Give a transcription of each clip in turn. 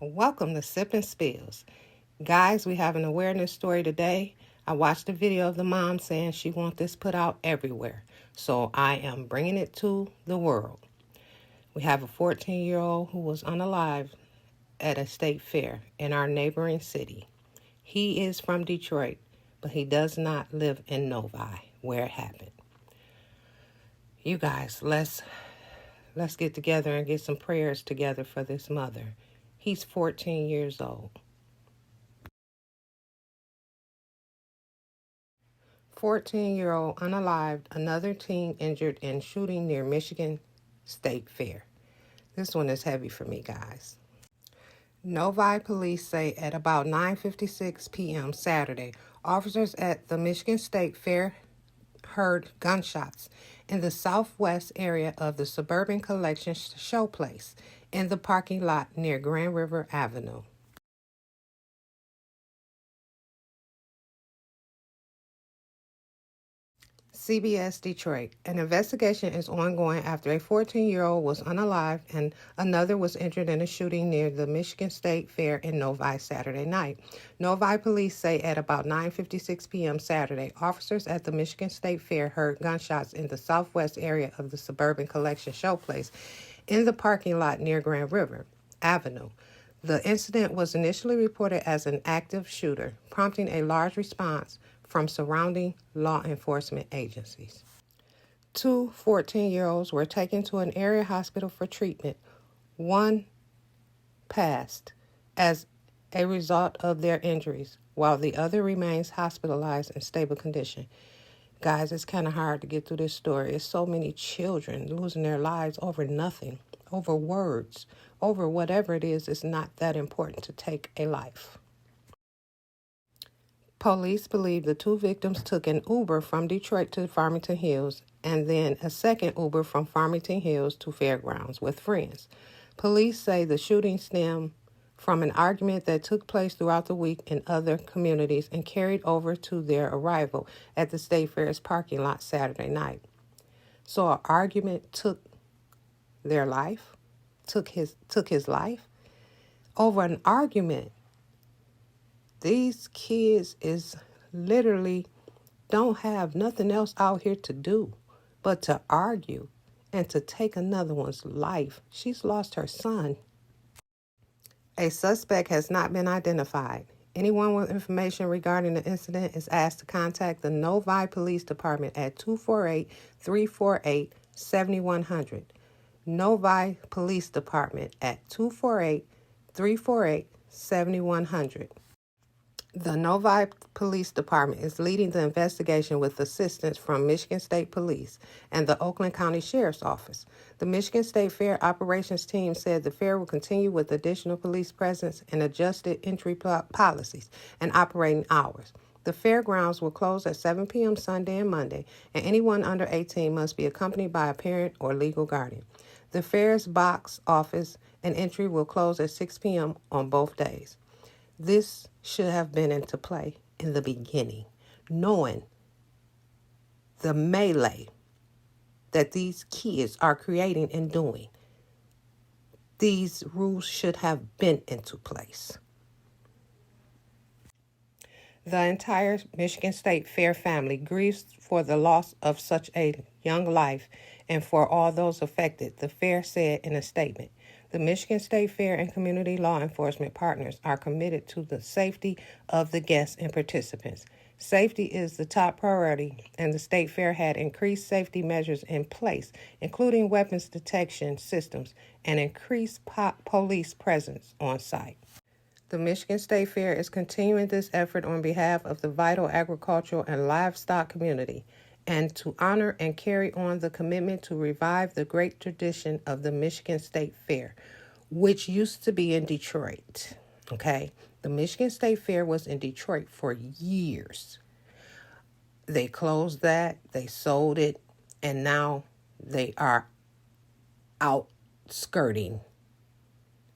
Welcome to Sip and Spills. Guys, we have an awareness story today. I watched a video of the mom saying she wants this put out everywhere. So I am bringing it to the world. We have a 14-year-old who was unalived at a state fair in our neighboring city. He is from Detroit, but he does not live in Novi, where it happened. You guys, let's get together and get some prayers together for this mother. He's 14 years old. 14-year-old unalived, another teen injured in shooting near Michigan State Fair. This one is heavy for me, guys. Novi police say at about 9:56 p.m. Saturday, officers at the Michigan State Fair heard gunshots in the southwest area of the Suburban Collection Showplace in the parking lot near Grand River Avenue. CBS Detroit. An investigation is ongoing after a 14-year-old was unalived and another was injured in a shooting near the Michigan State Fair in Novi Saturday night. Novi police say at about 9:56 p.m. Saturday, officers at the Michigan State Fair heard gunshots in the southwest area of the Suburban Collection Showplace in the parking lot near Grand River Avenue. The incident was initially reported as an active shooter, prompting a large response from surrounding law enforcement agencies. Two 14-year-olds were taken to an area hospital for treatment. One passed as a result of their injuries, while the other remains hospitalized in stable condition. Guys, it's kind of hard to get through this story. It's so many children losing their lives over nothing, over words, over whatever it is. It's not that important to take a life. Police believe the two victims took an Uber from Detroit to Farmington Hills and then a second Uber from Farmington Hills to Fairgrounds with friends. Police say the shooting stemmed from an argument that took place throughout the week in other communities and carried over to their arrival at the State Fair's parking lot Saturday night. So an argument took their life, took his life over an argument. These kids is literally don't have nothing else out here to do but to argue and to take another one's life. She's lost her son. A suspect has not been identified. Anyone with information regarding the incident is asked to contact the Novi Police Department at 248-348-7100. Novi Police Department at 248-348-7100. The Novi Police Department is leading the investigation with assistance from Michigan State Police and the Oakland County Sheriff's Office. The Michigan State Fair operations team said the fair will continue with additional police presence and adjusted entry policies and operating hours. The fairgrounds will close at 7 p.m. Sunday and Monday, and anyone under 18 must be accompanied by a parent or legal guardian. The fair's box office and entry will close at 6 p.m. on both days. This should have been into play in the beginning, knowing the melee that these kids are creating and doing. These rules should have been into place. The entire Michigan State Fair family grieves for the loss of such a young life and for all those affected, the fair said in a statement. The Michigan State Fair and community law enforcement partners are committed to the safety of the guests and participants. Safety is the top priority, and the State Fair had increased safety measures in place, including weapons detection systems and increased police presence on site. The Michigan State Fair is continuing this effort on behalf of the vital agricultural and livestock community and to honor and carry on the commitment to revive the great tradition of the Michigan State Fair, which used to be in Detroit. Okay? The Michigan State Fair was in Detroit for years. They closed that, they sold it, and now they are outskirting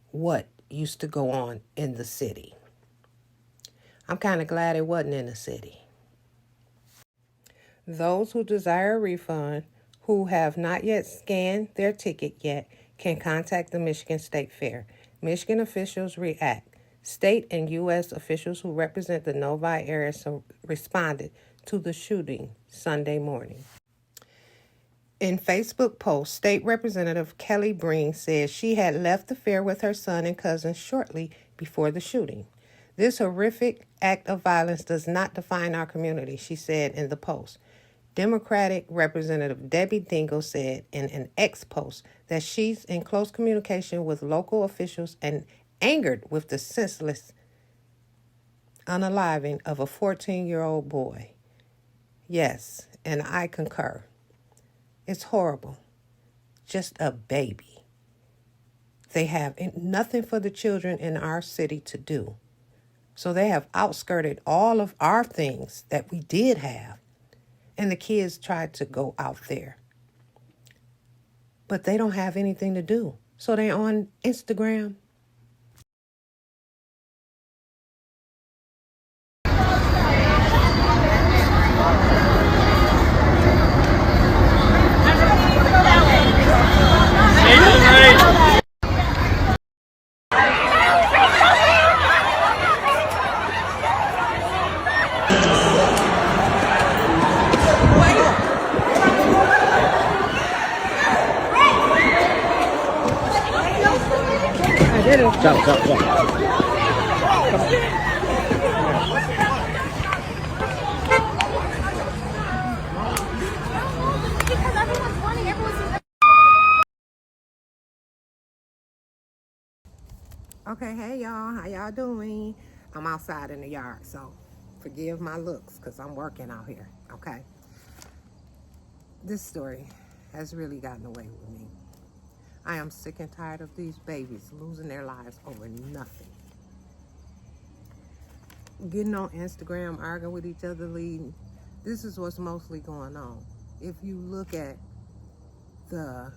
what used to go on in the city. I'm kind of glad it wasn't in the city. Those who desire a refund, who have not yet scanned their ticket yet, can contact the Michigan State Fair. Michigan officials react. State and U.S. officials who represent the Novi area responded to the shooting Sunday morning. In Facebook post, State Representative Kelly Breen said she had left the fair with her son and cousins shortly before the shooting. This horrific act of violence does not define our community, she said in the post. Democratic Representative Debbie Dingell said in an X post that she's in close communication with local officials and angered with the senseless unaliving of a 14-year-old boy. Yes, and I concur. It's horrible. Just a baby. They have nothing for the children in our city to do. So they have outskirted all of our things that we did have. And the kids tried to go out there. But they don't have anything to do. So they're on Instagram. Jump, jump, jump. Okay, hey y'all, how y'all doing? I'm outside in the yard, so forgive my looks because I'm working out here, okay? This story has really gotten away with me. I am sick and tired of these babies losing their lives over nothing. Getting on Instagram, arguing with each other, leading. This is what's mostly going on. If you look at the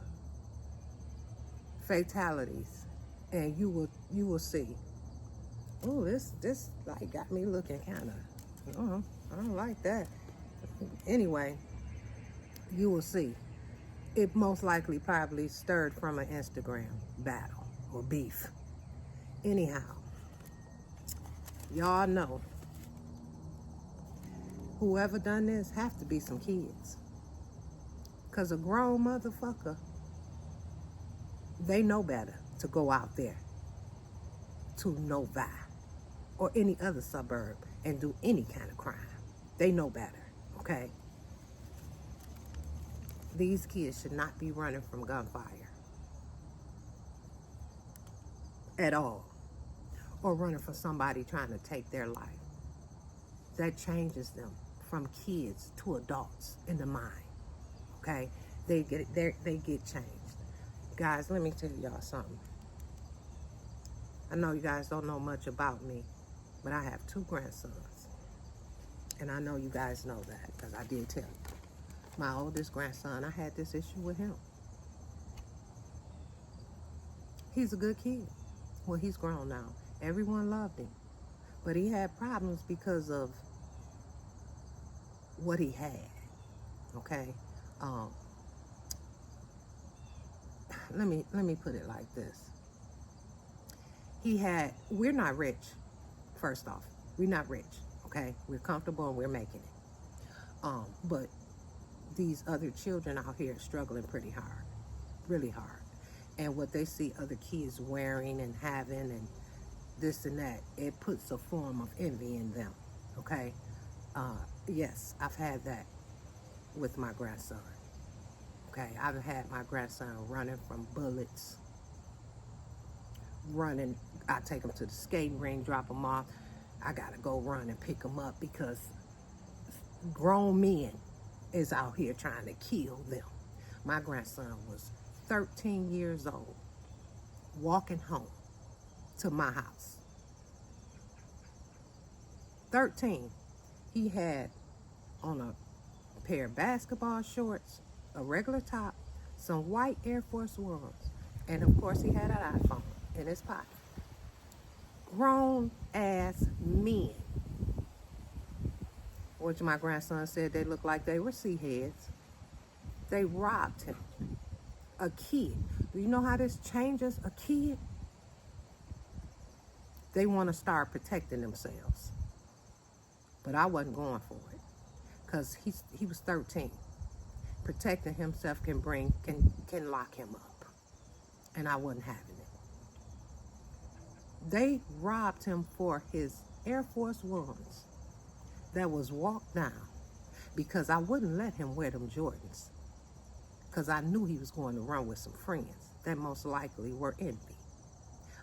fatalities, and you will see. Oh, this like got me looking kind of. I don't like that. Anyway, you will see. It most likely probably stirred from an Instagram battle or beef. Anyhow, y'all know whoever done this have to be some kids. Because a grown motherfucker, they know better to go out there to Novi or any other suburb and do any kind of crime. They know better, okay? These kids should not be running from gunfire at all, or running from somebody trying to take their life. That changes them from kids to adults in the mind, okay? They get changed. Guys, let me tell y'all something. I know you guys don't know much about me, but I have 2 grandsons. And I know you guys know that because I did tell you. My oldest grandson, I had this issue with him. He's a good kid. Well, he's grown now. Everyone loved him. But he had problems because of what he had, okay? Let me put it like this. We're not rich, first off. We're not rich, okay? We're comfortable and we're making it. But these other children out here are struggling pretty hard, really hard. And what they see other kids wearing and having and this and that, it puts a form of envy in them, okay? Yes, I've had that with my grandson, okay? I've had my grandson running from bullets, running. I take him to the skating ring, drop him off. I gotta go run and pick him up because grown men is out here trying to kill them. My grandson was 13 years old, walking home to my house. 13. He had on a pair of basketball shorts, a regular top, some white Air Force Ones, and of course he had an iPhone in his pocket. Grown ass men, which my grandson said they looked like they were sea heads. They robbed him. A kid. Do you know how this changes a kid? They want to start protecting themselves. But I wasn't going for it because he was 13. Protecting himself can lock him up. And I wasn't having it. They robbed him for his Air Force Ones that was walked down because I wouldn't let him wear them Jordans because I knew he was going to run with some friends that most likely were envy.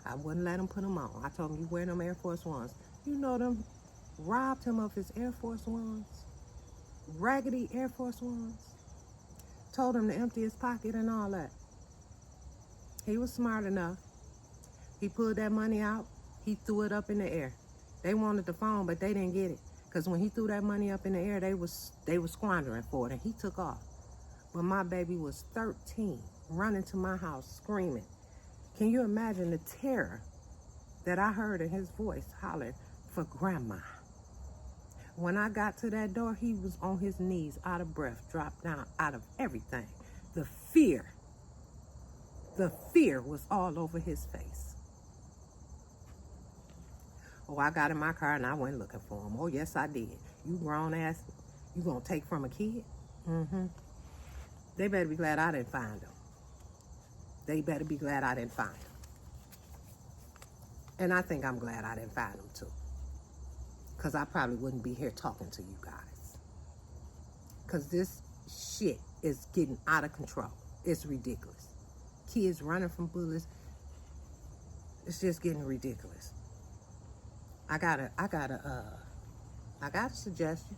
I wouldn't let him put them on. I told him, you wear them Air Force Ones. You know them robbed him of his Air Force Ones, raggedy Air Force Ones. Told him to empty his pocket and all that. He was smart enough. He pulled that money out. He threw it up in the air. They wanted the phone, but they didn't get it. Because when he threw that money up in the air, they was squandering for it, and he took off. But my baby was 13, running to my house, screaming. Can you imagine the terror that I heard in his voice hollering for grandma? When I got to that door, he was on his knees, out of breath, dropped down, out of everything. The fear was all over his face. Oh, I got in my car and I went looking for him. Oh, yes, I did. You grown ass, you gonna take from a kid? Mm-hmm. They better be glad I didn't find him. They better be glad I didn't find him. And I think I'm glad I didn't find him too. Because I probably wouldn't be here talking to you guys. Because this shit is getting out of control. It's ridiculous. Kids running from bullets. It's just getting ridiculous. I got a suggestion.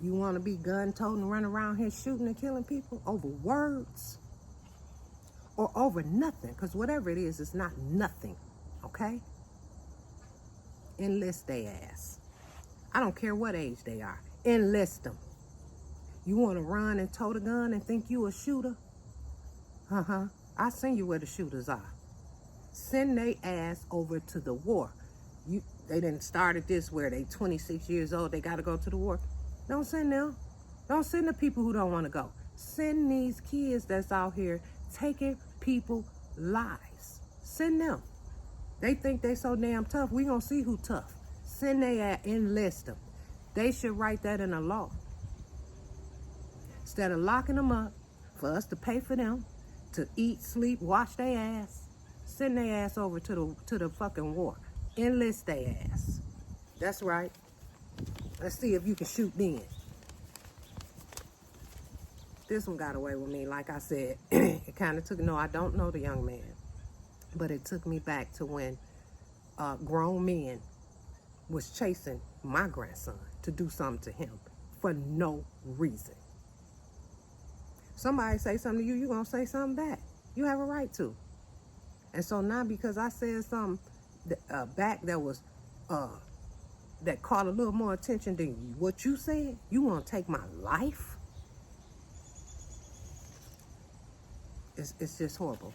You want to be gun-toting and run around here shooting and killing people over words? Or over nothing? Because whatever it is, it's not nothing. Okay? Enlist their ass. I don't care what age they are. Enlist them. You want to run and tote a gun and think you a shooter? I seen you where the shooters are. Send their ass over to the war. They didn't start at this where they 26 years old, they got to go to the war. Don't send them. Don't send the people who don't want to go. Send these kids that's out here taking people's lives. Send them. They think they so damn tough. We gonna see who tough. Send their ass, enlist them. They should write that in a law. Instead of locking them up for us to pay for them to eat, sleep, wash their ass, send their ass over to the fucking war. Enlist their ass. That's right. Let's see if you can shoot then. This one got away with me. Like I said, it kind of took, no, I don't know the young man. But it took me back to when grown men was chasing my grandson to do something to him for no reason. Somebody say something to you, you're going to say something back. You have a right to. And so now because I said something back that was that caught a little more attention than what you said, you want to take my life? It's just horrible.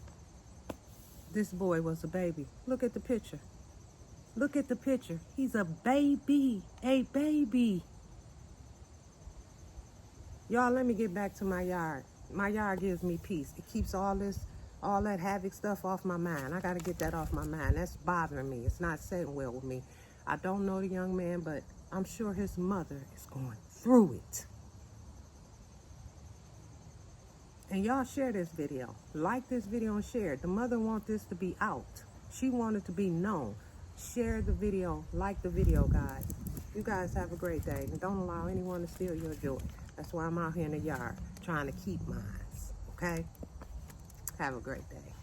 This boy was a baby. Look at the picture. Look at the picture. He's a baby. A baby. Y'all, let me get back to my yard. My yard gives me peace. It keeps all that havoc stuff off my mind. I got to get that off my mind. That's bothering me. It's not sitting well with me. I don't know the young man, but I'm sure his mother is going through it. And y'all share this video. Like this video and share it. The mother wants this to be out. She wanted to be known. Share the video. Like the video, guys. You guys have a great day. And don't allow anyone to steal your joy. That's why I'm out here in the yard trying to keep mine. Okay? Have a great day.